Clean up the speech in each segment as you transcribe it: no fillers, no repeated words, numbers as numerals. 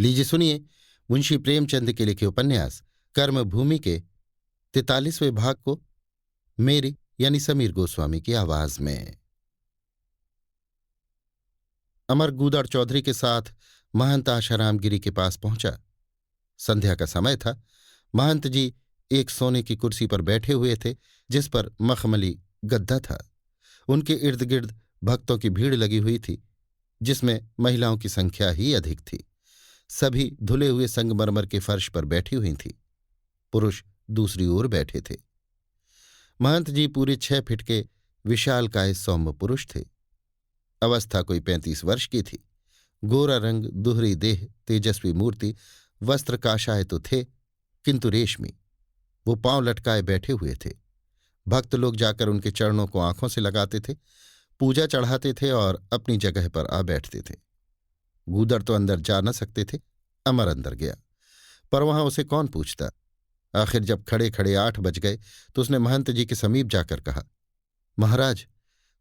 लीजिए सुनिए मुंशी प्रेमचंद के लिखे उपन्यास कर्मभूमि के 43वें भाग को मेरी यानी समीर गोस्वामी की आवाज में। अमर गूदड़ चौधरी के साथ महंत आशाराम गिरी के पास पहुंचा। संध्या का समय था। महंत जी एक सोने की कुर्सी पर बैठे हुए थे जिस पर मखमली गद्दा था। उनके इर्द गिर्द भक्तों की भीड़ लगी हुई थी, जिसमें महिलाओं की संख्या ही अधिक थी। सभी धुले हुए संगमरमर के फर्श पर बैठी हुई थीं। पुरुष दूसरी ओर बैठे थे। महंत जी पूरे 6 फीट के विशालकाय सौम्य पुरुष थे। अवस्था कोई 35 वर्ष की थी। गोरा रंग, दुहरी देह, तेजस्वी मूर्ति, वस्त्र काशाय तो थे किंतु रेशमी। वो पांव लटकाए बैठे हुए थे। भक्त लोग जाकर उनके चरणों को आंखों से लगाते थे, पूजा चढ़ाते थे और अपनी जगह पर आ बैठते थे। गूदड़ तो अंदर जा न सकते थे। अमर अंदर गया, पर वहां उसे कौन पूछता। आखिर जब खड़े खड़े 8 बज गए तो उसने महंत जी के समीप जाकर कहा, महाराज,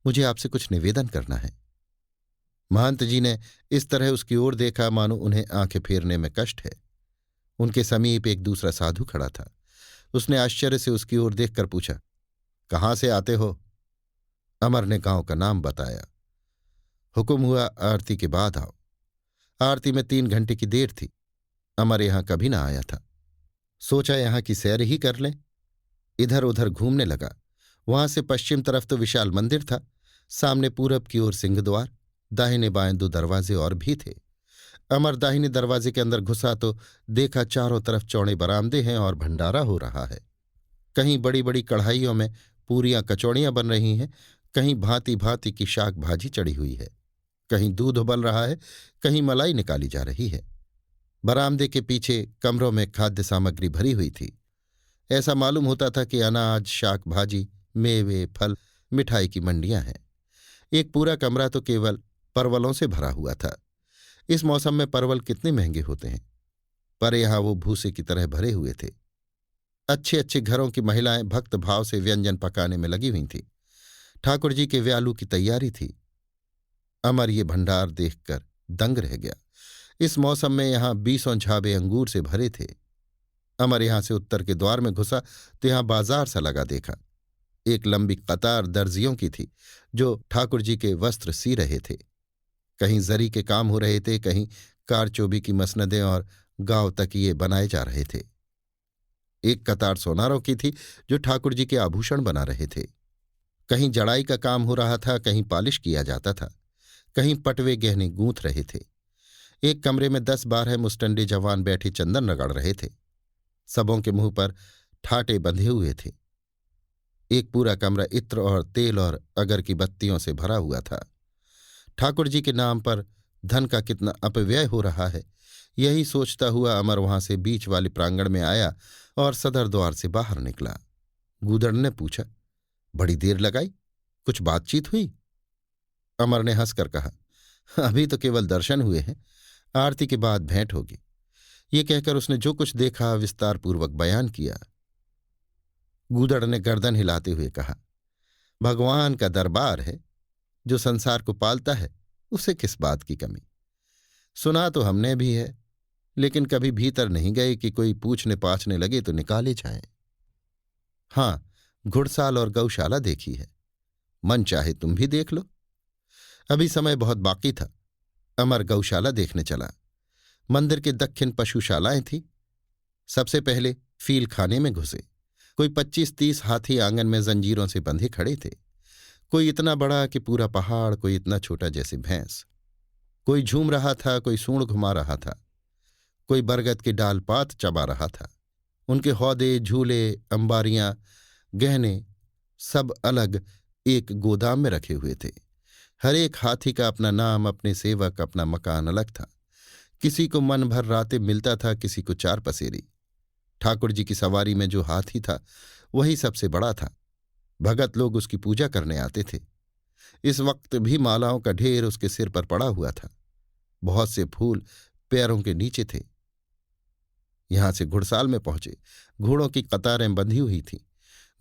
मुझे आपसे कुछ निवेदन करना है। महंत जी ने इस तरह उसकी ओर देखा मानो उन्हें आंखें फेरने में कष्ट है। उनके समीप एक दूसरा साधु खड़ा था। उसने आश्चर्य से उसकी ओर देखकर पूछा, कहाँ से आते हो? अमर ने गांव का नाम बताया। हुक्म हुआ आरती के बाद आओ। आरती में 3 घंटे की देर थी। अमर यहां कभी ना आया था। सोचा यहां की सैर ही कर लें। इधर उधर घूमने लगा। वहां से पश्चिम तरफ तो विशाल मंदिर था, सामने पूरब की ओर सिंहद्वार, दाहिने बाएं 2 दरवाजे और भी थे। अमर दाहिने दरवाजे के अंदर घुसा तो देखा चारों तरफ चौड़े बरामदे हैं और भंडारा हो रहा है। कहीं बड़ी बड़ी कढ़ाइयों में पूरियां कचौड़ियां बन रही हैं, कहीं भांति भांति की शाक भाजी चढ़ी हुई है, कहीं दूध उबल रहा है, कहीं मलाई निकाली जा रही है। बरामदे के पीछे कमरों में खाद्य सामग्री भरी हुई थी। ऐसा मालूम होता था कि अनाज, शाक भाजी, मेवे, फल, मिठाई की मंडियां हैं। एक पूरा कमरा तो केवल परवलों से भरा हुआ था। इस मौसम में परवल कितने महंगे होते हैं, पर यहां वो भूसे की तरह भरे हुए थे। अच्छे अच्छे घरों की महिलाएं भक्त भाव से व्यंजन पकाने में लगी हुई थीं। ठाकुर जी के व्यालू की तैयारी थी। अमर ये भंडार देखकर दंग रह गया। इस मौसम में यहां 20 झाबे अंगूर से भरे थे। अमर यहां से उत्तर के द्वार में घुसा तो यहां बाजार सा लगा देखा। एक लंबी कतार दर्जियों की थी जो ठाकुर जी के वस्त्र सी रहे थे। कहीं जरी के काम हो रहे थे, कहीं कारचोबी की मसनदें और गांव तकिए बनाए जा रहे थे। एक कतार सोनारों की थी जो ठाकुर जी के आभूषण बना रहे थे। कहीं जड़ाई का काम हो रहा था, कहीं पालिश किया जाता था, कहीं पटवे गहने गूंथ रहे थे। एक कमरे में 10-12 मुस्टंडे जवान बैठे चंदन रगड़ रहे थे। सबों के मुंह पर ठाटे बंधे हुए थे। एक पूरा कमरा इत्र और तेल और अगर की बत्तियों से भरा हुआ था। ठाकुर जी के नाम पर धन का कितना अपव्यय हो रहा है, यही सोचता हुआ अमर वहां से बीच वाले प्रांगण में आया और सदर द्वार से बाहर निकला। गूदड़ ने पूछा, बड़ी देर लगाई, कुछ बातचीत हुई? अमर ने हंसकर कहा, अभी तो केवल दर्शन हुए हैं, आरती के बाद भेंट होगी। ये कहकर उसने जो कुछ देखा विस्तारपूर्वक बयान किया। गूदड़ ने गर्दन हिलाते हुए कहा, भगवान का दरबार है, जो संसार को पालता है उसे किस बात की कमी। सुना तो हमने भी है, लेकिन कभी भीतर नहीं गए कि कोई पूछने पाछने लगे तो निकाले जाए। हाँ, घुड़साल और गौशाला देखी है, मन चाहे तुम भी देख लो। अभी समय बहुत बाकी था। अमर गौशाला देखने चला। मंदिर के दक्षिण पशुशालाएं थीं। सबसे पहले फील खाने में घुसे। कोई 25-30 हाथी आंगन में जंजीरों से बंधे खड़े थे। कोई इतना बड़ा कि पूरा पहाड़, कोई इतना छोटा जैसे भैंस। कोई झूम रहा था, कोई सूंड घुमा रहा था, कोई बरगद के डाल पात चबा रहा था। उनके हौदे, झूले, अंबारियां, गहने सब अलग एक गोदाम में रखे हुए थे। हर एक हाथी का अपना नाम, अपने सेवक, अपना मकान अलग था। किसी को मन भर रातें मिलता था, किसी को 4 पसेरी। ठाकुर जी की सवारी में जो हाथी था वही सबसे बड़ा था। भगत लोग उसकी पूजा करने आते थे। इस वक्त भी मालाओं का ढेर उसके सिर पर पड़ा हुआ था। बहुत से फूल पैरों के नीचे थे। यहां से घुड़साल में पहुंचे। घोड़ों की कतारें बंधी हुई थीं,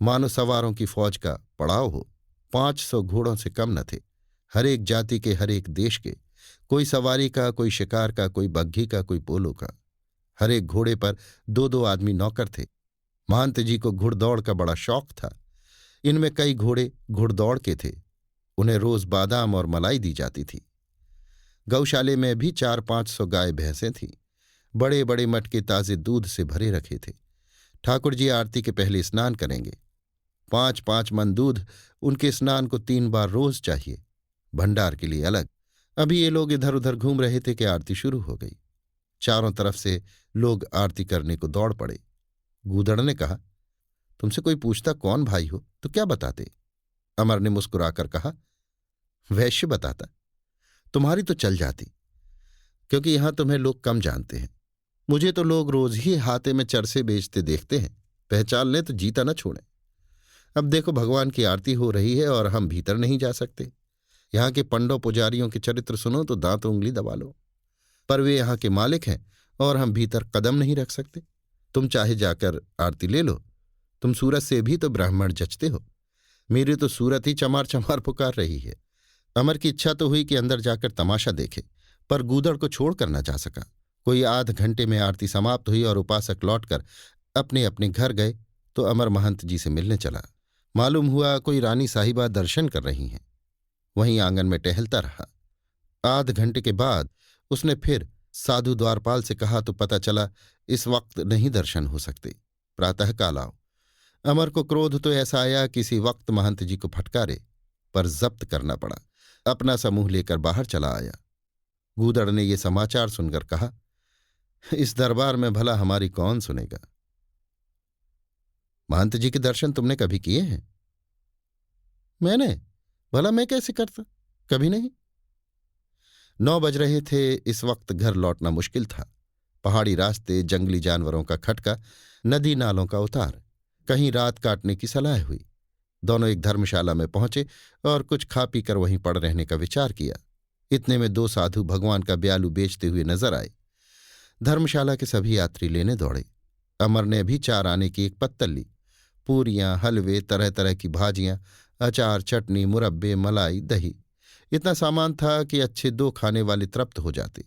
मानो सवारों की फौज का पड़ाव हो। 500 घोड़ों से कम न थे। हर एक जाति के, हर एक देश के, कोई सवारी का, कोई शिकार का, कोई बग्घी का, कोई पोलो का। हर एक घोड़े पर दो दो आदमी नौकर थे। महंत जी को घुड़दौड़ का बड़ा शौक था। इनमें कई घोड़े घुड़दौड़ के थे। उन्हें रोज बादाम और मलाई दी जाती थी। गौशाले में भी 400-500 गाय भैंसें थीं। बड़े बड़े मटके ताजे दूध से भरे रखे थे। ठाकुर जी आरती के पहले स्नान करेंगे। 5-5 मन दूध उनके स्नान को 3 बार रोज चाहिए। भंडार के लिए अलग। अभी ये लोग इधर उधर घूम रहे थे कि आरती शुरू हो गई। चारों तरफ से लोग आरती करने को दौड़ पड़े। गूदड़ ने कहा, तुमसे कोई पूछता कौन भाई हो तो क्या बताते? अमर ने मुस्कुराकर कहा, वैश्य बताता। तुम्हारी तो चल जाती, क्योंकि यहां तुम्हें लोग कम जानते हैं। मुझे तो लोग रोज ही हाथे में चरसे बेचते देखते हैं। पहचान लें तो जीता न छोड़ें। अब देखो, भगवान की आरती हो रही है और हम भीतर नहीं जा सकते। यहाँ के पंडों पुजारियों के चरित्र सुनो तो दांत उंगली दबा लो। पर वे यहाँ के मालिक हैं और हम भीतर कदम नहीं रख सकते। तुम चाहे जाकर आरती ले लो। तुम सूरत से भी तो ब्राह्मण जचते हो। मेरी तो सूरत ही चमार चमार पुकार रही है। अमर की इच्छा तो हुई कि अंदर जाकर तमाशा देखे, पर गूदड़ को छोड़कर न जा सका। कोई आध घंटे में आरती समाप्त हुई और उपासक लौटकर अपने अपने घर गए तो अमर महंत जी से मिलने चला। मालूम हुआ कोई रानी साहिबा दर्शन कर रही हैं। वहीं आंगन में टहलता रहा। आध घंटे के बाद उसने फिर साधु द्वारपाल से कहा तो पता चला इस वक्त नहीं दर्शन हो सकते, प्रातःकाल आओ। अमर को क्रोध तो ऐसा आया किसी वक्त महंत जी को फटकारे, पर जब्त करना पड़ा। अपना समूह लेकर बाहर चला आया। गूदड़ ने ये समाचार सुनकर कहा, इस दरबार में भला हमारी कौन सुनेगा? महंत जी के दर्शन तुमने कभी किए हैं? मैंने? भला मैं कैसे करता? कभी नहीं। 9 बज रहे थे। इस वक्त घर लौटना मुश्किल था। पहाड़ी रास्ते, जंगली जानवरों का खटका, नदी नालों का उतार। कहीं रात काटने की सलाह हुई। दोनों एक धर्मशाला में पहुंचे और कुछ खा पी कर वहीं पड़ रहने का विचार किया। इतने में 2 साधु भगवान का ब्यालू बेचते हुए नजर आए। धर्मशाला के सभी यात्री लेने दौड़े। अमर ने भी 4 आने की एक पत्तल ली। पूरियां, हलवे, तरह तरह की भाजियां, अचार, चटनी, मुरब्बे, मलाई, दही, इतना सामान था कि अच्छे 2 खाने वाले तृप्त हो जाते।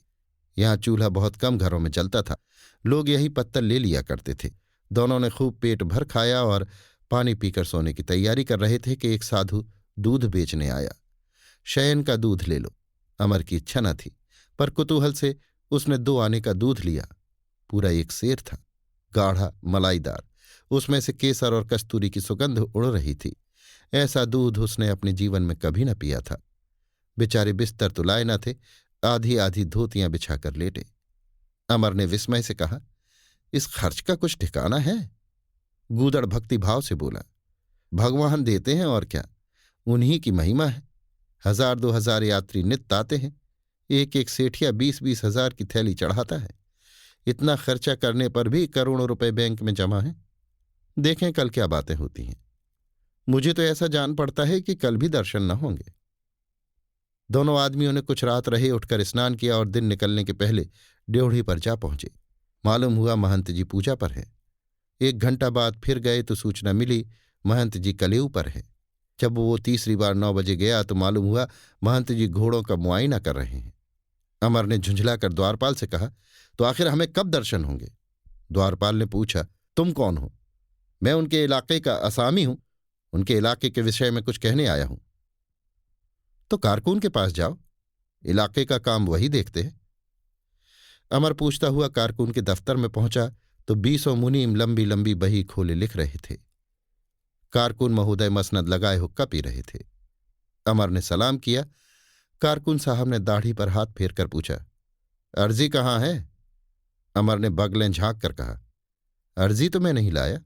यहाँ चूल्हा बहुत कम घरों में जलता था। लोग यही पत्तल ले लिया करते थे। दोनों ने खूब पेट भर खाया और पानी पीकर सोने की तैयारी कर रहे थे कि एक साधु दूध बेचने आया। शयन का दूध ले लो। अमर की इच्छा न थी, पर कुतूहल से उसने 2 आने का दूध लिया। पूरा एक सेर था, गाढ़ा, मलाईदार। उसमें से केसर और कस्तूरी की सुगंध उड़ रही थी। ऐसा दूध उसने अपने जीवन में कभी न पिया था। बेचारे बिस्तर तो लाए न थे, आधी आधी धोतियां बिछाकर लेटे। अमर ने विस्मय से कहा, इस खर्च का कुछ ठिकाना है? गूदड़ भक्ति भाव से बोला, भगवान देते हैं और क्या, उन्हीं की महिमा है। 1000-2000 यात्री नित्य आते हैं। एक एक सेठिया 20-20 हजार की थैली चढ़ाता है। इतना खर्चा करने पर भी करोड़ों रुपए बैंक में जमा है। देखें कल क्या बातें होती हैं। मुझे तो ऐसा जान पड़ता है कि कल भी दर्शन न होंगे। दोनों आदमियों ने कुछ रात रहे, उठकर स्नान किया और दिन निकलने के पहले ड्योढ़ी पर जा पहुंचे। मालूम हुआ महंत जी पूजा पर हैं। 1 घंटा बाद फिर गए तो सूचना मिली महंत जी कलेऊ पर है। जब वो तीसरी बार 9 बजे गया तो मालूम हुआ महंत जी घोड़ों का मुआयना कर रहे हैं। अमर ने झुंझलाकर द्वारपाल से कहा, तो आखिर हमें कब दर्शन होंगे? द्वारपाल ने पूछा, तुम कौन हो? मैं उनके इलाके का असामी हूं। उनके इलाके के विषय में कुछ कहने आया हूं। तो कारकून के पास जाओ, इलाके का काम वही देखते हैं। अमर पूछता हुआ कारकून के दफ्तर में पहुंचा तो 20 मुनीम लंबी लंबी बही खोले लिख रहे थे। कारकून महोदय मसनद लगाए हुक्का पी रहे थे। अमर ने सलाम किया। कारकून साहब ने दाढ़ी पर हाथ फेर कर पूछा, अर्जी कहाँ है? अमर ने बगलें झांक कर कहा, अर्जी तो मैं नहीं लाया।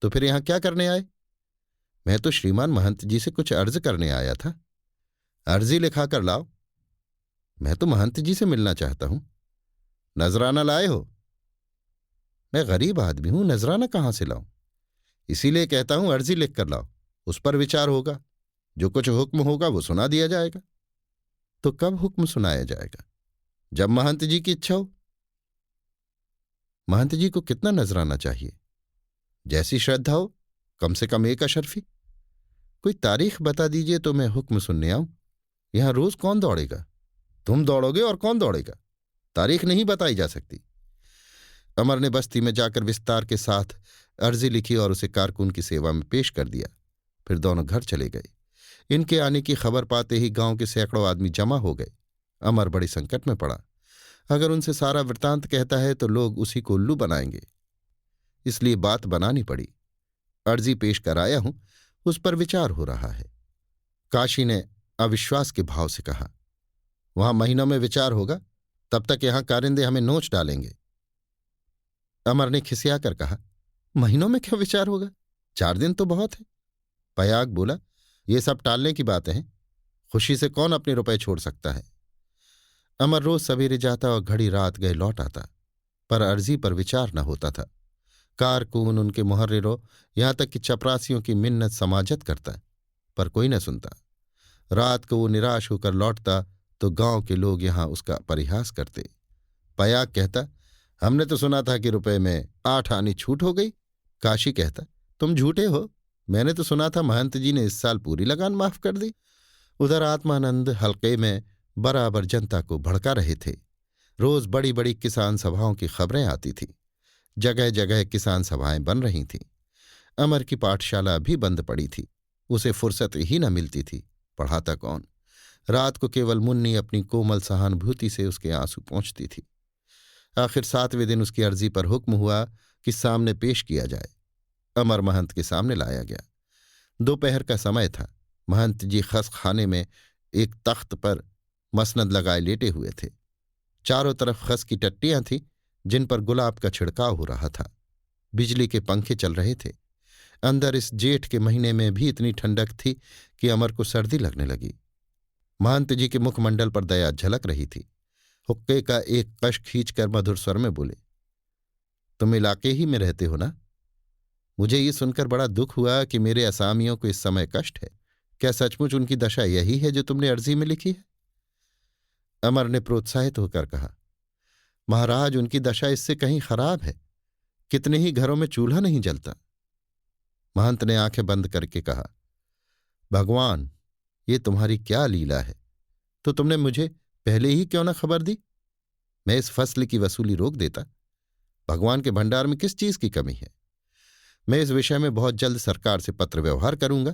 तो फिर यहां क्या करने आए? मैं तो श्रीमान महंत जी से कुछ अर्ज करने आया था। अर्जी लिखा कर लाओ। मैं तो महंत जी से मिलना चाहता हूं। नजराना लाए हो? मैं गरीब आदमी हूं, नजराना कहां से लाऊं? इसीलिए कहता हूं अर्जी लिख कर लाओ, उस पर विचार होगा। जो कुछ हुक्म होगा वो सुना दिया जाएगा। तो कब हुक्म सुनाया जाएगा? जब महंत जी की इच्छा हो। महंत जी को कितना नजराना चाहिए? जैसी श्रद्धा हो, कम से कम 1 अशर्फी। कोई तारीख बता दीजिए तो मैं हुक्म सुनने आऊं। यहां रोज कौन दौड़ेगा? तुम दौड़ोगे और कौन दौड़ेगा? तारीख नहीं बताई जा सकती। अमर ने बस्ती में जाकर विस्तार के साथ अर्जी लिखी और उसे कारकुन की सेवा में पेश कर दिया। फिर दोनों घर चले गए। इनके आने की खबर पाते ही गांव के सैकड़ों आदमी जमा हो गए। अमर बड़ी संकट में पड़ा। अगर उनसे सारा वृत्तांत कहता है तो लोग उसी को उल्लू बनाएंगे, इसलिए बात बनानी पड़ी। अर्जी पेश कराया हूं, उस पर विचार हो रहा है। काशी ने अविश्वास के भाव से कहा, वहां महीनों में विचार होगा, तब तक यहां कारिंदे हमें नोच डालेंगे। अमर ने खिसिया कर कहा, महीनों में क्या विचार होगा? 4 दिन तो बहुत है। पयाग बोला, ये सब टालने की बातें हैं। खुशी से कौन अपने रुपए छोड़ सकता है? अमर रोज सवेरे जाता और घड़ी रात गए लौट आता, पर अर्जी पर विचार न होता था। कारकुन, उनके मुहर्रिरों, यहां तक कि चपरासियों की मिन्नत समाजत करता, पर कोई न सुनता। रात को वो निराश होकर लौटता तो गांव के लोग यहां उसका परिहास करते। पयाग कहता, हमने तो सुना था कि रुपए में 8 आनी छूट हो गई। काशी कहता, तुम झूठे हो, मैंने तो सुना था महंत जी ने इस साल पूरी लगान माफ कर दी। उधर आत्मानंद हल्के में बराबर जनता को भड़का रहे थे। रोज बड़ी बड़ी किसान सभाओं की खबरें आती थीं। जगह जगह किसान सभाएं बन रही थीं। अमर की पाठशाला भी बंद पड़ी थी। उसे फुर्सत ही न मिलती थी। पढ़ाता कौन? रात को केवल मुन्नी अपनी कोमल सहानुभूति से उसके आंसू पोंछती थी। आखिर 7वें दिन उसकी अर्जी पर हुक्म हुआ कि सामने पेश किया जाए। अमर महंत के सामने लाया गया। दोपहर का समय था। महंत जी खस खाने में एक तख्त पर मसनद लगाए लेटे हुए थे। चारों तरफ खस की टट्टियां थीं, जिन पर गुलाब का छिड़काव हो रहा था। बिजली के पंखे चल रहे थे। अंदर इस जेठ के महीने में भी इतनी ठंडक थी कि अमर को सर्दी लगने लगी। महंत जी के मुखमंडल पर दया झलक रही थी। हुक्के का एक कश खींचकर मधुर स्वर में बोले, तुम इलाके ही में रहते हो ना? मुझे ये सुनकर बड़ा दुख हुआ कि मेरे असामियों को इस समय कष्ट है। क्या सचमुच उनकी दशा यही है जो तुमने अर्जी में लिखी है? अमर ने प्रोत्साहित होकर कहा, महाराज, उनकी दशा इससे कहीं खराब है। कितने ही घरों में चूल्हा नहीं जलता। महंत ने आंखें बंद करके कहा, भगवान, ये तुम्हारी क्या लीला है? तो तुमने मुझे पहले ही क्यों न खबर दी? मैं इस फसल की वसूली रोक देता। भगवान के भंडार में किस चीज की कमी है? मैं इस विषय में बहुत जल्द सरकार से पत्र व्यवहार करूंगा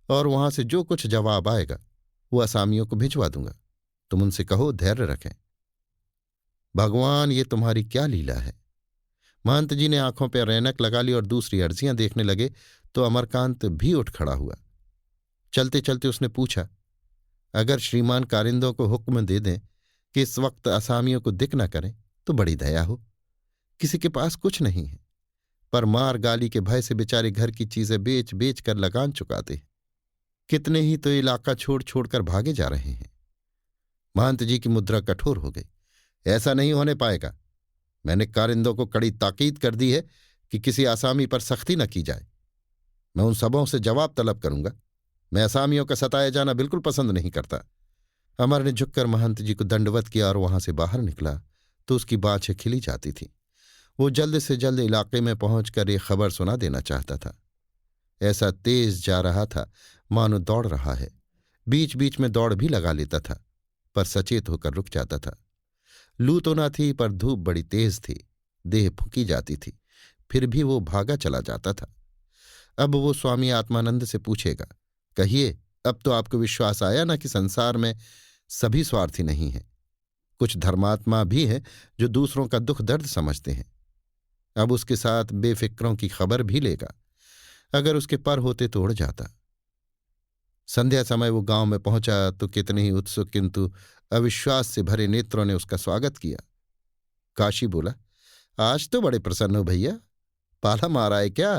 और वहां से जो कुछ जवाब आएगा वो असामियों को भिजवा दूंगा। तुम उनसे कहो धैर्य रखें। भगवान, ये तुम्हारी क्या लीला है? महंत जी ने आंखों पर रैनक लगा ली और दूसरी अर्जियां देखने लगे तो अमरकांत भी उठ खड़ा हुआ। चलते चलते उसने पूछा, अगर श्रीमान कारिंदों को हुक्म दे दें कि इस वक्त असामियों को दिक न करें तो बड़ी दया हो। किसी के पास कुछ नहीं है, पर मार गाली के भय से बेचारे घर की चीजें बेच बेच कर लगान चुकाते हैं। कितने ही तो इलाका छोड़ छोड़कर भागे जा रहे हैं। महंत जी की मुद्रा कठोर हो गई। ऐसा नहीं होने पाएगा। मैंने कारिंदों को कड़ी ताकीद कर दी है कि किसी आसामी पर सख्ती न की जाए। मैं उन सबों से जवाब तलब करूंगा। मैं असामियों का सताया जाना बिल्कुल पसंद नहीं करता। अमर ने झुककर महंत जी को दंडवत किया और वहां से बाहर निकला तो उसकी बाँछें खिली जाती थीं। वो जल्द से जल्द इलाके में पहुंचकर एक खबर सुना देना चाहता था। ऐसा तेज जा रहा था मानो दौड़ रहा है। बीच बीच में दौड़ भी लगा लेता था, पर सचेत होकर रुक जाता था। लू तो न थी, पर धूप बड़ी तेज थी। देह फूकी जाती थी, फिर भी वो भागा चला जाता था। अब वो स्वामी आत्मानंद से पूछेगा, कहिए, अब तो आपको विश्वास आया ना कि संसार में सभी स्वार्थी नहीं हैं। कुछ धर्मात्मा भी हैं जो दूसरों का दुख दर्द समझते हैं। अब उसके साथ बेफिक्रों की खबर भी लेगा। अगर उसके पर होते तो उड़ जाता। संध्या समय वो गांव में पहुंचा तो कितने ही उत्सुक किंतु अविश्वास से भरे नेत्रों ने उसका स्वागत किया। काशी बोला, आज तो बड़े प्रसन्न हो भैया, पाला मारा है क्या?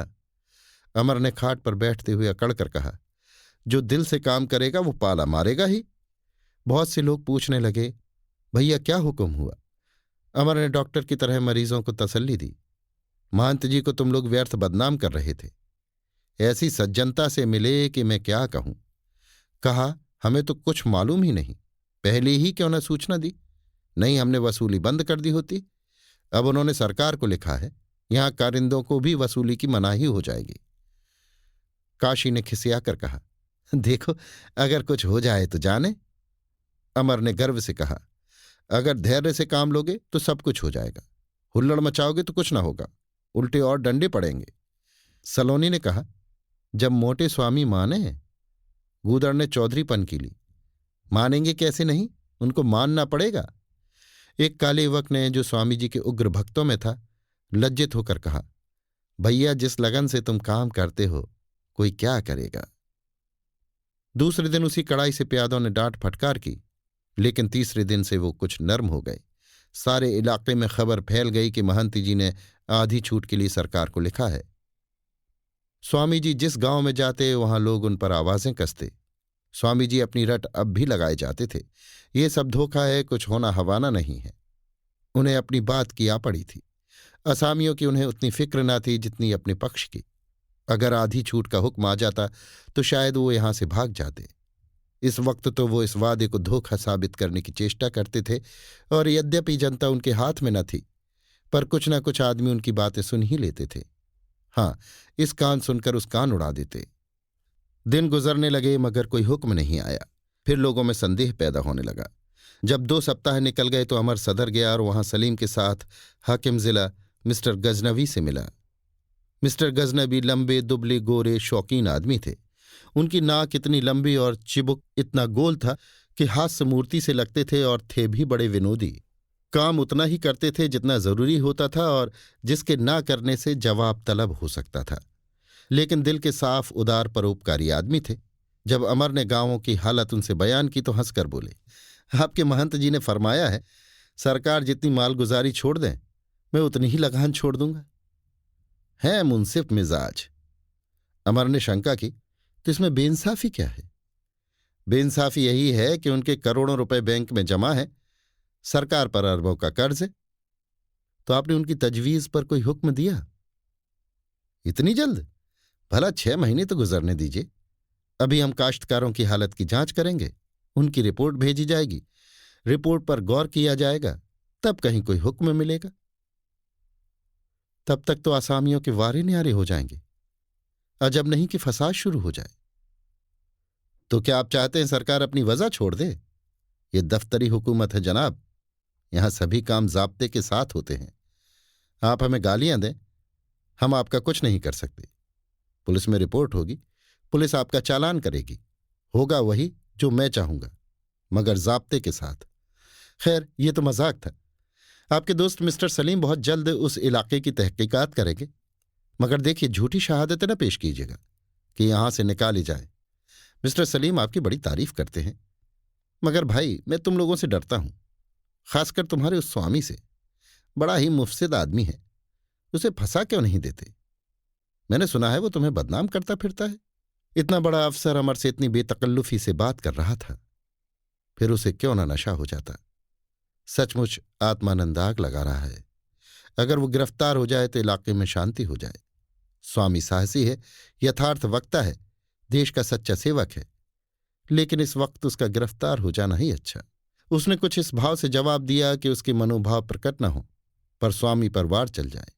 अमर ने खाट पर बैठते हुए अकड़ कर कहा, जो दिल से काम करेगा वो पाला मारेगा ही। बहुत से लोग पूछने लगे, भैया क्या हुक्म हुआ? अमर ने डॉक्टर की तरह मरीजों को तसल्ली दी। महंत जी को तुम लोग व्यर्थ बदनाम कर रहे थे। ऐसी सज्जनता से मिले कि मैं क्या कहूं। कहा, हमें तो कुछ मालूम ही नहीं, पहले ही क्यों न सूचना दी? नहीं, हमने वसूली बंद कर दी होती। अब उन्होंने सरकार को लिखा है, यहां कारिंदों को भी वसूली की मनाही हो जाएगी। काशी ने खिसियाकर कहा, देखो, अगर कुछ हो जाए तो जाने। अमर ने गर्व से कहा, अगर धैर्य से काम लोगे तो सब कुछ हो जाएगा, हुल्लड़ मचाओगे तो कुछ ना होगा, उल्टे और डंडे पड़ेंगे। सलोनी ने कहा, जब मोटे स्वामी माने। गूदड़ ने चौधरीपन की ली, मानेंगे कैसे नहीं, उनको मानना पड़ेगा। एक काले युवक ने, जो स्वामी जी के उग्र भक्तों में था, लज्जित होकर कहा, भैया जिस लगन से तुम काम करते हो कोई क्या करेगा। दूसरे दिन उसी कड़ाई से प्यादों ने डांट फटकार की, लेकिन तीसरे दिन से वो कुछ नर्म हो गए। सारे इलाके में खबर फैल गई कि महंत जी ने आधी छूट के लिए सरकार को लिखा है। स्वामी जी जिस गांव में जाते वहां लोग उन पर आवाजें कसते। स्वामी जी अपनी रट अब भी लगाए जाते थे। ये सब धोखा है, कुछ होना हवाना नहीं है। उन्हें अपनी बात की आ पड़ी थी। असामियों की उन्हें उतनी फिक्र न थी जितनी अपने पक्ष की। अगर आधी छूट का हुक्म आ जाता तो शायद वो यहां से भाग जाते। इस वक्त तो वो इस वादे को धोखा साबित करने की चेष्टा करते थे, और यद्यपि जनता उनके हाथ में न थी, पर कुछ न कुछ आदमी उनकी बातें सुन ही लेते थे। हाँ, इस कान सुनकर उस कान उड़ा देते। दिन गुजरने लगे मगर कोई हुक्म नहीं आया। फिर लोगों में संदेह पैदा होने लगा। जब 2 सप्ताह निकल गए तो अमर सदर गया और वहां सलीम के साथ हाकिम जिला मिस्टर गजनवी से मिला। मिस्टर गजनवी लंबे दुबले गोरे शौकीन आदमी थे। उनकी नाक इतनी लंबी और चिबुक इतना गोल था कि हास्य मूर्ति से लगते थे, और थे भी बड़े विनोदी। काम उतना ही करते थे जितना जरूरी होता था और जिसके ना करने से जवाब तलब हो सकता था। लेकिन दिल के साफ उदार परोपकारी आदमी थे। जब अमर ने गांवों की हालत उनसे बयान की तो हंसकर बोले, आपके महंत जी ने फरमाया है सरकार जितनी मालगुजारी छोड़ दें मैं उतनी ही लगान छोड़ दूंगा। है मुंसिफ मिजाज। अमर ने शंका की, तो इसमें बेइंसाफी क्या है? बेइंसाफी यही है कि उनके करोड़ों रुपए बैंक में जमा है, सरकार पर अरबों का कर्ज है। तो आपने उनकी तजवीज पर कोई हुक्म दिया? इतनी जल्द? भला 6 महीने तो गुजरने दीजिए। अभी हम काश्तकारों की हालत की जांच करेंगे, उनकी रिपोर्ट भेजी जाएगी, रिपोर्ट पर गौर किया जाएगा, तब कहीं कोई हुक्म मिलेगा। तब तक तो आसामियों के वारे न्यारे हो जाएंगे। अजब नहीं कि फसाद शुरू हो जाए। तो क्या आप चाहते हैं सरकार अपनी वजह छोड़ दे? ये दफ्तरी हुकूमत है जनाब, यहां सभी काम जाब्ते के साथ होते हैं। आप हमें गालियां दें, हम आपका कुछ नहीं कर सकते। पुलिस में रिपोर्ट होगी, पुलिस आपका चालान करेगी, होगा वही जो मैं चाहूंगा, मगर जाब्ते के साथ। खैर, ये तो मजाक था। आपके दोस्त मिस्टर सलीम बहुत जल्द उस इलाके की तहकीकात करेंगे, मगर देखिए झूठी शहादतें न पेश कीजिएगा कि यहां से निकाली जाए। मिस्टर सलीम आपकी बड़ी तारीफ करते हैं, मगर भाई मैं तुम लोगों से डरता हूं, खासकर तुम्हारे उस स्वामी से। बड़ा ही मुफसिद आदमी है, उसे फंसा क्यों नहीं देते? मैंने सुना है वो तुम्हें बदनाम करता फिरता है। इतना बड़ा अफसर अमर से इतनी बेतकल्लुफी से बात कर रहा था, फिर उसे क्यों ना नशा हो जाता। सचमुच आत्मानंद आग लगा रहा है। अगर वो गिरफ्तार हो जाए तो इलाके में शांति हो जाए। स्वामी साहसी है, यथार्थ वक्ता है, देश का सच्चा सेवक है, लेकिन इस वक्त उसका गिरफ्तार हो जाना ही अच्छा। उसने कुछ इस भाव से जवाब दिया कि उसके मनोभाव प्रकट न हो, पर स्वामी पर वार चल जाए।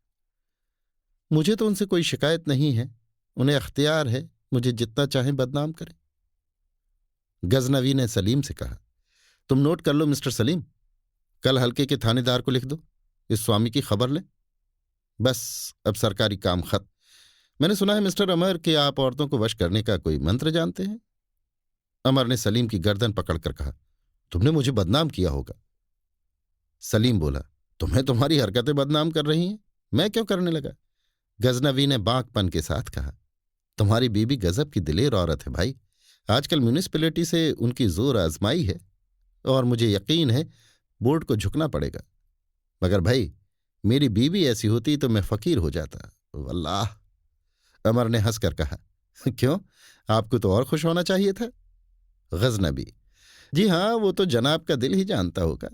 मुझे तो उनसे कोई शिकायत नहीं है, उन्हें अख्तियार है, मुझे जितना चाहें बदनाम करें। गजनवी ने सलीम से कहा, तुम नोट कर लो मिस्टर सलीम, कल हल्के के थानेदार को लिख दो, इस स्वामी की खबर लें। बस अब सरकारी काम खत्म। मैंने सुना है मिस्टर अमर कि आप औरतों को वश करने का कोई मंत्र जानते हैं। अमर ने सलीम की गर्दन पकड़कर कहा, तुमने मुझे बदनाम किया होगा। सलीम बोला, तुम्हें तुम्हारी हरकतें बदनाम कर रही हैं, मैं क्यों करने लगा? गजनवी ने बांकपन के साथ कहा, तुम्हारी बीबी गजब की दिलेर औरत है भाई। आजकल म्यूनिसिपैलिटी से उनकी जोर आजमाई है और मुझे यकीन है बोर्ड को झुकना पड़ेगा। मगर भाई मेरी बीबी ऐसी होती तो मैं फकीर हो जाता, वल्लाह। अमर ने हंसकर कहा, क्यों, आपको तो और खुश होना चाहिए था। गजनबी, जी हां, वो तो जनाब का दिल ही जानता होगा।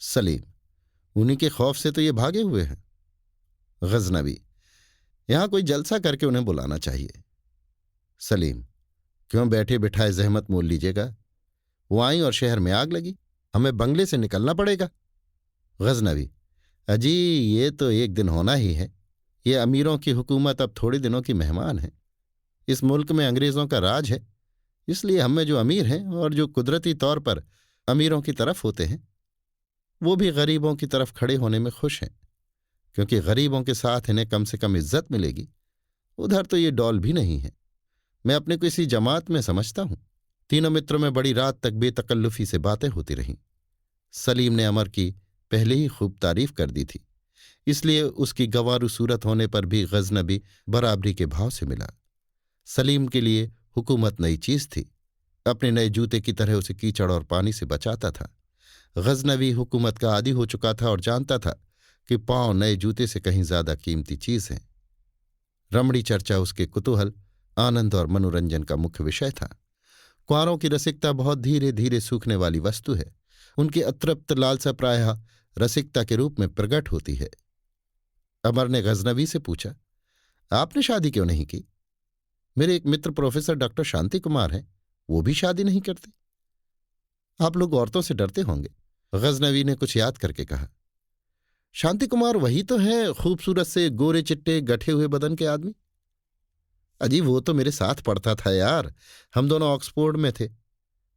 सलीम, उन्हीं के खौफ से तो ये भागे हुए हैं। गजनबी, यहां कोई जलसा करके उन्हें बुलाना चाहिए। सलीम, क्यों बैठे बिठाए जहमत मोल लीजिएगा, वो आई और शहर में आग लगी, हमें बंगले से निकलना पड़ेगा। गजनवी, अजी ये तो एक दिन होना ही है, ये अमीरों की हुकूमत अब थोड़े दिनों की मेहमान है। इस मुल्क में अंग्रेजों का राज है, इसलिए हम में जो अमीर हैं और जो कुदरती तौर पर अमीरों की तरफ होते हैं, वो भी गरीबों की तरफ खड़े होने में खुश हैं, क्योंकि गरीबों के साथ इन्हें कम से कम इज्जत मिलेगी। उधर तो ये डॉल भी नहीं है। मैं अपने को इसी जमात में समझता हूं। तीनों मित्रों में बड़ी रात तक बेतकल्लुफी से बातें होती रहीं। सलीम ने अमर की पहले ही खूब तारीफ कर दी थी, इसलिए उसकी गंवारू सूरत होने पर भी गजनबी बराबरी के भाव से मिला। सलीम के लिए हुकूमत नई चीज थी। अपने नए जूते की तरह उसे कीचड़ और पानी से बचाता था। गजनवी हुकूमत का आदी हो चुका था और जानता था कि पांव नए जूते से कहीं ज्यादा कीमती चीज है। रमणी चर्चा उसके कुतूहल, आनंद और मनोरंजन का मुख्य विषय था। कुंवारों की रसिकता बहुत धीरे धीरे सूखने वाली वस्तु है। उनकी अतृप्त लालसा प्रायः रसिकता के रूप में प्रकट होती है। अमर ने गजनवी से पूछा, आपने शादी क्यों नहीं की? मेरे एक मित्र प्रोफेसर डॉक्टर शांति कुमार हैं, वो भी शादी नहीं करते। आप लोग औरतों से डरते होंगे। गजनवी ने कुछ याद करके कहा, शांति कुमार वही तो है, खूबसूरत से गोरे चिट्टे गठे हुए बदन के आदमी। अजी वो तो मेरे साथ पढ़ता था यार, हम दोनों ऑक्सफोर्ड में थे।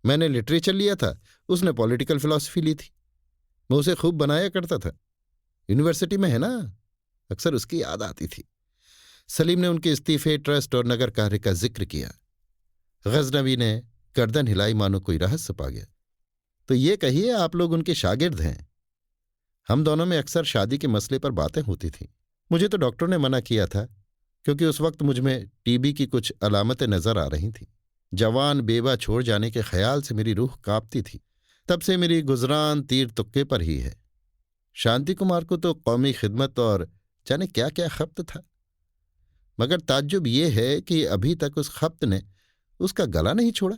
मैंने लिटरेचर लिया था, उसने पॉलिटिकल फिलॉसफी ली थी। मैं उसे खूब बनाया करता था। यूनिवर्सिटी में है ना, अक्सर उसकी याद आती थी। सलीम ने उनके इस्तीफे, ट्रस्ट और नगर कार्य का जिक्र किया। गजनवी ने गर्दन हिलाई मानो कोई रहस्य पा गया। तो ये कहिए, आप लोग उनके शागिर्द हैं? हम दोनों में अक्सर शादी के मसले पर बातें होती थीं। मुझे तो डॉक्टर ने मना किया था, क्योंकि उस वक्त मुझमें टीबी की कुछ अलामतें नजर आ रही थीं। जवान बेवा छोड़ जाने के ख्याल से मेरी रूह कांपती थी। तब से मेरी गुजरान तीर तुक्के पर ही है। शांति कुमार को तो कौमी खिदमत और जाने क्या क्या खप्त था, मगर ताज्जुब ये है कि अभी तक उस खप्त ने उसका गला नहीं छोड़ा।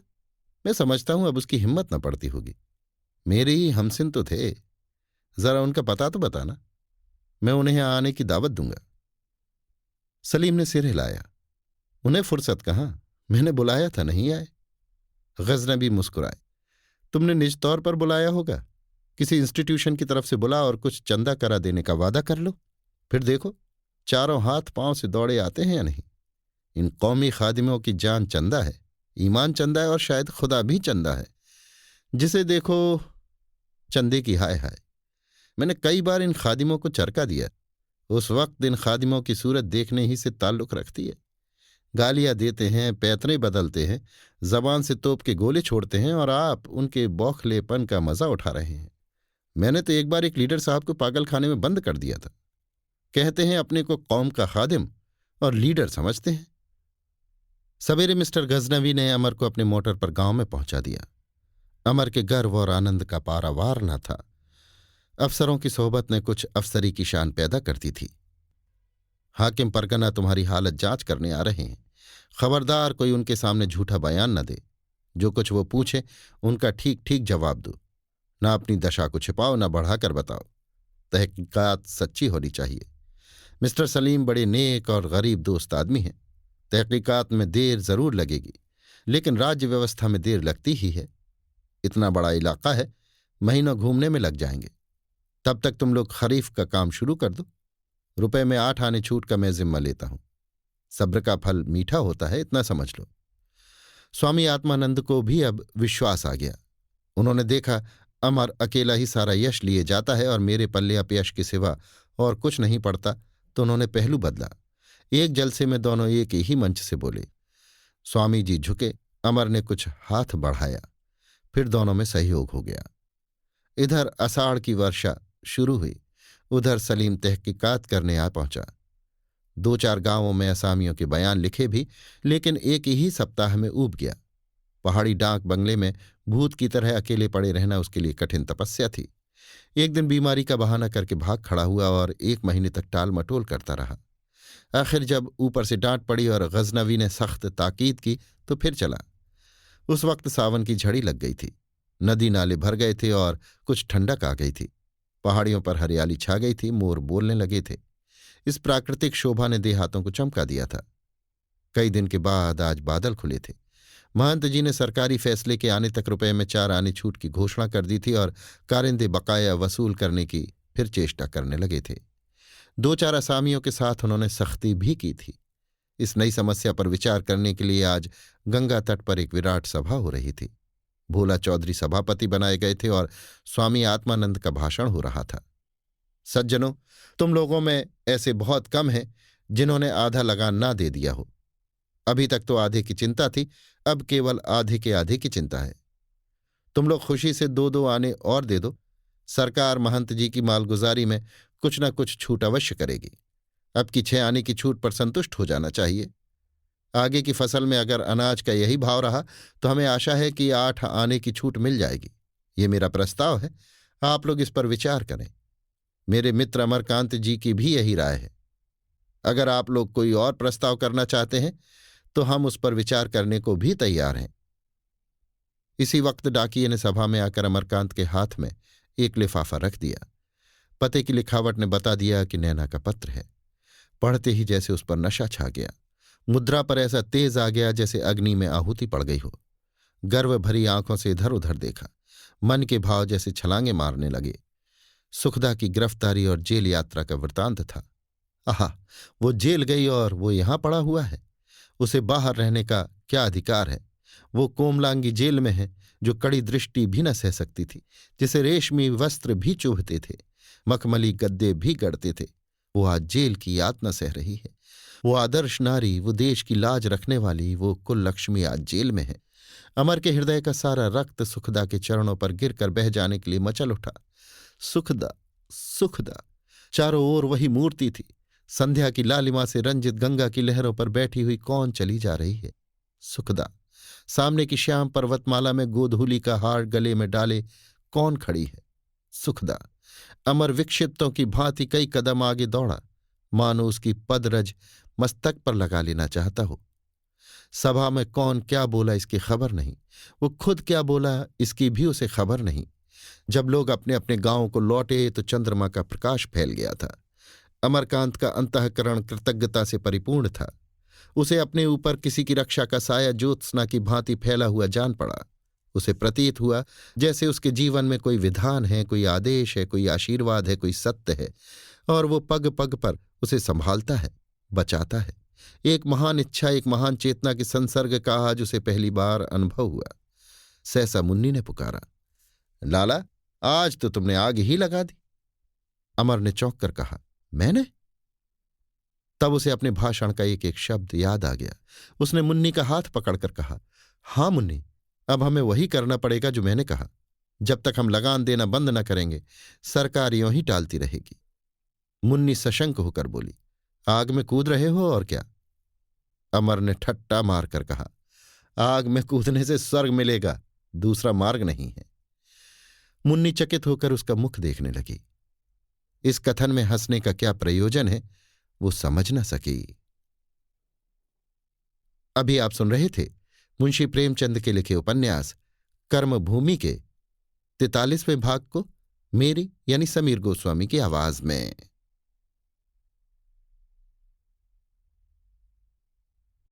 मैं समझता हूं अब उसकी हिम्मत न पड़ती होगी। मेरे ही हमसिन तो थे, जरा उनका पता तो बताना, मैं उन्हें यहां आने की दावत दूंगा। सलीम ने सिर हिलाया। उन्हें फुर्सत कहाँ, मैंने बुलाया था, नहीं आए। गजनबी मुस्कुराए। तुमने निज तौर पर बुलाया होगा, किसी इंस्टीट्यूशन की तरफ से बुला और कुछ चंदा करा देने का वादा कर लो, फिर देखो चारों हाथ पांव से दौड़े आते हैं या नहीं। इन कौमी खादिमों की जान चंदा है, ईमान चंदा है और शायद खुदा भी चंदा है। जिसे देखो चंदे की हाय हाय। मैंने कई बार इन खादिमों को चरका दिया। उस वक्त इन खादिमों की सूरत देखने ही से ताल्लुक रखती है। गालियां देते हैं, पैतरे बदलते हैं, जबान से तोप के गोले छोड़ते हैं, और आप उनके बौखलेपन का मजा उठा रहे हैं। मैंने तो एक बार एक लीडर साहब को पागल खाने में बंद कर दिया था। कहते हैं अपने को कौम का खादिम और लीडर समझते हैं। सवेरे मिस्टर गजनवी ने अमर को अपने मोटर पर गांव में पहुंचा दिया। अमर के गर्व और आनंद का पारावार न था। अफसरों की सोहबत ने कुछ अफसरी की शान पैदा करती थी। हाकिम परगना तुम्हारी हालत जांच करने आ रहे हैं, खबरदार कोई उनके सामने झूठा बयान न दे। जो कुछ वो पूछे उनका ठीक ठीक जवाब दो। न अपनी दशा को छिपाओ, न बढ़ाकर बताओ। तहकीकात सच्ची होनी चाहिए। मिस्टर सलीम बड़े नेक और गरीब दोस्त आदमी हैं। तहकीकात में देर जरूर लगेगी, लेकिन राज्य व्यवस्था में देर लगती ही है। इतना बड़ा इलाका है, महीनों घूमने में लग जाएंगे। तब तक तुम लोग खरीफ का काम शुरू कर दो। रुपए में 8 आने छूट का मैं जिम्मा लेता हूं। सब्र का फल मीठा होता है, इतना समझ लो। स्वामी आत्मानंद को भी अब विश्वास आ गया। उन्होंने देखा अमर अकेला ही सारा यश लिए जाता है और मेरे पल्ले अपयश के सिवा और कुछ नहीं पड़ता, तो उन्होंने पहलू बदला। एक जलसे में दोनों एक ही मंच से बोले। स्वामी जी झुके, अमर ने कुछ हाथ बढ़ाया, फिर दोनों में सहयोग हो गया। इधर अषाढ़ की वर्षा शुरू हुई, उधर सलीम तहकीकात करने आ पहुंचा। 2-4 गांवों में असामियों के बयान लिखे भी, लेकिन एक ही सप्ताह में ऊब गया। पहाड़ी डाक बंगले में भूत की तरह अकेले पड़े रहना उसके लिए कठिन तपस्या थी। एक दिन बीमारी का बहाना करके भाग खड़ा हुआ और 1 महीने तक टाल मटोल करता रहा। आखिर जब ऊपर से डांट पड़ी और गजनवी ने सख्त ताकीद की तो फिर चला। उस वक्त सावन की झड़ी लग गई थी। नदी नाले भर गए थे और कुछ ठंडक आ गई थी। पहाड़ियों पर हरियाली छा गई थी, मोर बोलने लगे थे। इस प्राकृतिक शोभा ने देहातों को चमका दिया था। कई दिन के बाद आज बादल खुले थे। महंत जी ने सरकारी फैसले के आने तक रुपए में 4 आने छूट की घोषणा कर दी थी और कारिंदे बकाया वसूल करने की फिर चेष्टा करने लगे थे। 2-4 असामियों के साथ उन्होंने सख्ती भी की थी। इस नई समस्या पर विचार करने के लिए आज गंगा तट पर एक विराट सभा हो रही थी। भोला चौधरी सभापति बनाए गए थे और स्वामी आत्मानंद का भाषण हो रहा था। सज्जनों, तुम लोगों में ऐसे बहुत कम हैं जिन्होंने आधा लगान ना दे दिया हो। अभी तक तो आधे की चिंता थी, अब केवल आधे के आधे की चिंता है। तुम लोग खुशी से 2-2 आने और दे दो। सरकार महंत जी की मालगुजारी में कुछ न कुछ छूट अवश्य करेगी। अब की 6 आने की छूट पर संतुष्ट हो जाना चाहिए। आगे की फसल में अगर अनाज का यही भाव रहा तो हमें आशा है कि 8 आने की छूट मिल जाएगी। ये मेरा प्रस्ताव है, आप लोग इस पर विचार करें। मेरे मित्र अमरकांत जी की भी यही राय है। अगर आप लोग कोई और प्रस्ताव करना चाहते हैं तो हम उस पर विचार करने को भी तैयार हैं। इसी वक्त डाकिये ने सभा में आकर अमरकांत के हाथ में एक लिफाफा रख दिया। पते की लिखावट ने बता दिया कि नैना का पत्र है। पढ़ते ही जैसे उस पर नशा छा गया। मुद्रा पर ऐसा तेज आ गया जैसे अग्नि में आहुति पड़ गई हो। गर्व भरी आंखों से इधर उधर देखा। मन के भाव जैसे छलांगे मारने लगे। सुखदा की गिरफ्तारी और जेल यात्रा का वृतांत था। आहा, वो जेल गई और वो यहां पड़ा हुआ है। उसे बाहर रहने का क्या अधिकार है? वो कोमलांगी जेल में है जो कड़ी दृष्टि भी न सह सकती थी, जिसे रेशमी वस्त्र भी चुभते थे, मखमली गद्दे भी गड़ते थे। वो आज जेल की यातना सह रही है। वो आदर्श नारी, वो देश की लाज रखने वाली, वो कुल लक्ष्मी आज जेल में है। अमर के हृदय का सारा रक्त सुखदा के चरणों पर गिरकर बह जाने के लिए मचल उठा। सुखदा, सुखदा, चारों ओर वही मूर्ति थी। संध्या की लालिमा से रंजित गंगा की लहरों पर बैठी हुई कौन चली जा रही है? सुखदा। सामने की श्याम पर्वतमाला में गोधूली का हार गले में डाले कौन खड़ी है? सुखदा। अमर विक्षिप्तों की भांति कई कदम आगे दौड़ा, मानो उसकी पदरज मस्तक पर लगा लेना चाहता हो। सभा में कौन क्या बोला इसकी खबर नहीं, वो खुद क्या बोला इसकी भी उसे खबर नहीं। जब लोग अपने अपने गांवों को लौटे तो चंद्रमा का प्रकाश फैल गया था। अमरकांत का अंतःकरण कृतज्ञता से परिपूर्ण था। उसे अपने ऊपर किसी की रक्षा का साया ज्योत्सना की भांति फैला हुआ जान पड़ा। उसे प्रतीत हुआ जैसे उसके जीवन में कोई विधान है, कोई आदेश है, कोई आशीर्वाद है, कोई सत्य है, और वो पग पग पर उसे संभालता है, बचाता है। एक महान इच्छा, एक महान चेतना के संसर्ग का आज उसे पहली बार अनुभव हुआ। सहसा मुन्नी ने पुकारा, लाला, आज तो तुमने आग ही लगा दी। अमर ने चौंक कर कहा, मैंने? तब उसे अपने भाषण का एक एक शब्द याद आ गया। उसने मुन्नी का हाथ पकड़कर कहा, हां मुन्नी, अब हमें वही करना पड़ेगा जो मैंने कहा। जब तक हम लगान देना बंद न करेंगे सरकार यों ही टालती रहेगी। मुन्नी सशंक होकर बोली, आग में कूद रहे हो और क्या? अमर ने ठट्टा मारकर कहा, आग में कूदने से स्वर्ग मिलेगा, दूसरा मार्ग नहीं है। मुन्नी चकित होकर उसका मुख देखने लगी। इस कथन में हंसने का क्या प्रयोजन है वो समझ न सकी। अभी आप सुन रहे थे मुंशी प्रेमचंद के लिखे उपन्यास कर्मभूमि के 43वें भाग को मेरी यानी समीर गोस्वामी की आवाज में।